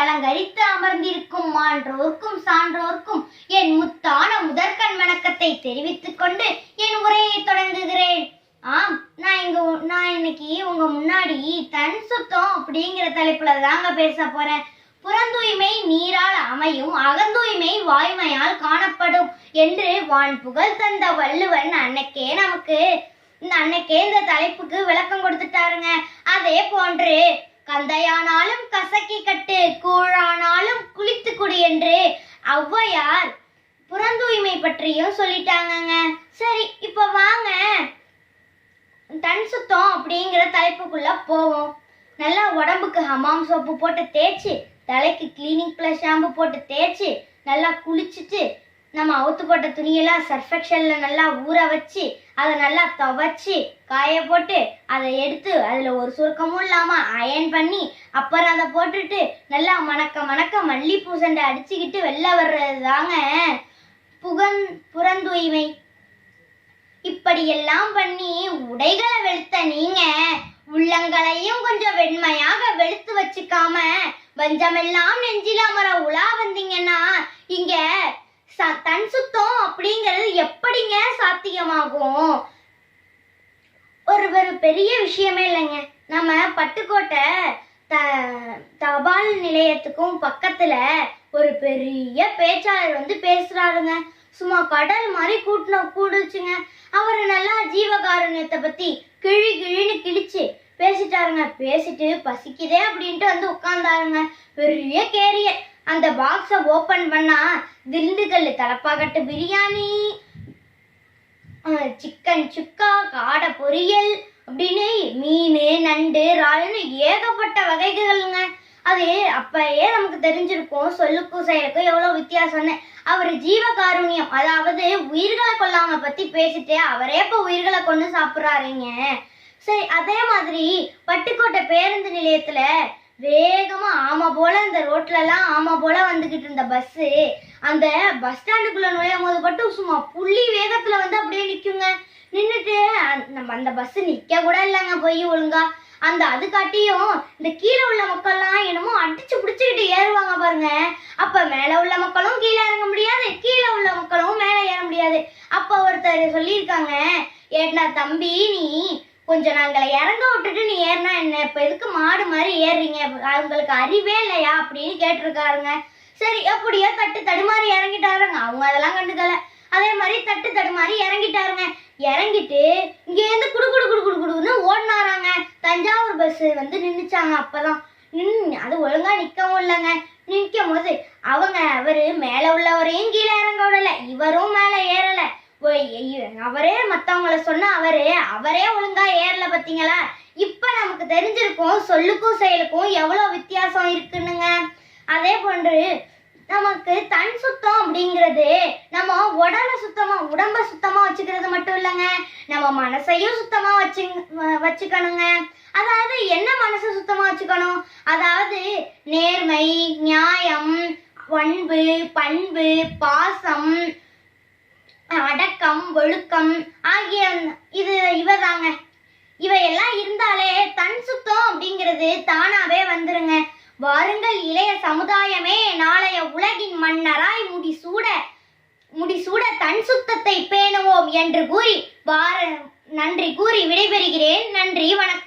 அலங்கரித்து அமர்ந்திருக்கும் மான்றோர்க்கும் சான்றோர்க்கும் என் முத்தான முதற்கண் வணக்கத்தை தெரிவித்துக் கொண்டு என் உரையை தொடங்குகிறேன். நான் இன்னைக்கு உங்க முன்னாடி தன் சுத்தம் அப்படிங்கிற தலைப்புல தாங்க பேச போறேன். புறந்தூய்மை நீரால் அமையும், அகந்தூய்மை வாய்மையால் காணப்படும் என்று வான் புகழ் தந்த வள்ளுவன் அன்னைக்கே இந்த தலைப்புக்கு விளக்கம் கொடுத்துட்டாருங்க. அதே போன்று கந்தையானாலும் கசக்கி கட்டு, கூழானாலும் குளித்து குடி என்று ஔவையார் புறந்தூய்மை பற்றியும் சொல்லிட்டாங்கங்க. சரி, இப்ப வாங்க தன் சுத்தம் அப்படிங்கிற தலைப்புக்குள்ள போவோம். நல்லா உடம்புக்கு ஹமாம் சோப்பு போட்டு தேய்ச்சி, தலைக்கு கிளீனிங் பிளஸ் ஷாம்பு போட்டு தேய்ச்சி, நல்லா குளிச்சுட்டு நம்ம அவுத்து போட்ட துணியெல்லாம் சர்ஃபெக்ஷன்ல நல்லா ஊற வச்சு அதை நல்லா துவைச்சி காய போட்டு அதை எடுத்து அதில் ஒரு சுருக்கமும் இல்லாமல் அயன் பண்ணி அப்புறம் அதை போட்டுட்டு நல்லா மணக்க மல்லிப்பூ சண்டை அடிச்சுக்கிட்டு வெளில வர்றது தாங்க புறந்தூய்மை. இப்படியெல்லாம் பண்ணி உடைகளை வெளுத்த நீங்க உள்ளங்களையும் கொஞ்சம் வெண்மையாக வெளுத்து வச்சுக்காம வஞ்சமெல்லாம் நெஞ்சில அமர உலா வந்தீங்கன்னா இங்க தன் சுத்தம் அப்படிங்கிறது எப்படிங்க சாத்தியமாகும்? ஒரு பெரிய விஷயமே இல்லைங்க. நம்ம பட்டுக்கோட்டை தபால் நிலையத்துக்கும் பக்கத்துல ஒரு பெரிய பேச்சாளர் பேசுறாருங்க. சும்மா கடல் மாதிரி கூடுச்சுங்க. அவரு நல்லா ஜீவகாருண்யத்தை பத்தி கிழின்னு கிழிச்சு பேசிட்டாருங்க. பேசிட்டு பசிக்குதே அப்படின்ட்டு உட்கார்ந்தாருங்க. பெரிய கேரியர். அந்த பாக்ஸை ஓபன் பண்ணா திண்டுக்கல் தலப்பாக்கட்டு பிரியாணி, சிக்கன் சுக்கா, காடை பொரியல் அப்படின்னு மீன், நண்டு, இறாலுன்னு ஏகப்பட்ட வகைகள்ங்க. அது அப்பயே நமக்கு தெரிஞ்சிருக்கும் சொல்லுக்கும் செயலுக்கும் எவ்வளவு வித்தியாசம்னு. அவர் ஜீவகாருண்யம், அதாவது உயிர்களை கொல்லாம பத்தி பேசிட்டு அவரே இப்ப உயிர்களை கொண்டு சாப்பிடுறாருங்க. சரி, அதே மாதிரி பட்டுக்கோட்டை பேருந்து நிலையத்துல வேகமா ஆமா போல இந்த ரோட்ல எல்லாம் ஆமா போல வந்துகிட்டு இருந்த பஸ் அந்த பஸ் ஸ்டாண்டுக்குள்ள நுழையும் போது மட்டும் சும்மா புள்ளி வேகத்துல அப்படியே நிக்குங்க. நின்றுட்டு நம்ம அந்த பஸ் நிக்க கூட இல்லைங்க போய் ஒழுங்கா. அது காட்டியும் இந்த கீழே உள்ள மக்கள்லாம் என்னமோ அடிச்சு பிடிச்சுக்கிட்டு ஏறுவாங்க பாருங்க. அப்ப மேல உள்ள மக்களும் கீழே இறங்க முடியாது, கீழே உள்ள மக்களும் மேல ஏற முடியாது. அப்ப ஒருத்தர் சொல்லியிருக்காங்க, ஏண்டா தம்பி, நீ கொஞ்சம் நாங்களை இறங்க விட்டுட்டு நீ ஏறினா என்ன, இப்ப எதுக்கு மாடு மாதிரி ஏறுறீங்க, அவங்களுக்கு அறிவே இல்லையா அப்படின்னு கேட்டிருக்காருங்க. சரி, அப்படியே தட்டு தடுமாறி இறங்கிட்டாருங்க. அவங்க அதெல்லாம் கண்டுக்கல. அதே மாதிரி தட்டு தடுமாறி இறங்கிட்டாருங்க. இறங்கிட்டு இங்க இருந்து குடுன்னு ஓடினாராங்க. தஞ்சாவூர் பஸ் நின்னுச்சாங்க. அப்பதான் அது ஒழுங்கா நிக்கவும் இல்லைங்க. நிற்கும் போது அவரு மேல உள்ளவரையும் கீழே இறங்க விடல, இவரும் மேல ஏறல. அவரே மத்தவங்கள சொன்ன அவரே ஒழுங்கா ஏறல. பாத்தீங்களா? இப்ப நமக்கு தெரிஞ்சிருக்கும் சொல்லுக்கும் செயலுக்கும் எவ்வளவு வித்தியாசம் இருக்குன்னுங்க. அதே போன்று நமக்கு தன் சுத்தம் அப்படிங்கிறது நம்ம உடம்ப சுத்தமா வச்சுக்கிறது மட்டும் இல்லைங்க, நம்ம மனசையும் சுத்தமா வச்சுக்கணுங்க. அதாவது என்ன மனசை சுத்தமா வச்சுக்கணும்? அதாவது நேர்மை, நியாயம், அன்பு, பண்பு, பாசம், அடக்கம், ஒழுக்கம் ஆகிய இவதாங்க. இவையெல்லாம் இருந்தாலே தன் சுத்தம் அப்படிங்கிறது தானாவே வந்துருங்க. வாருங்கள் இளைய சமுதாயமே, நாளைய உலகின் மன்னராய் முடிசூட தன் சுத்தத்தை பேணுவோம் என்று கூறி நன்றி கூறி விடைபெறுகிறேன். நன்றி, வணக்கம்.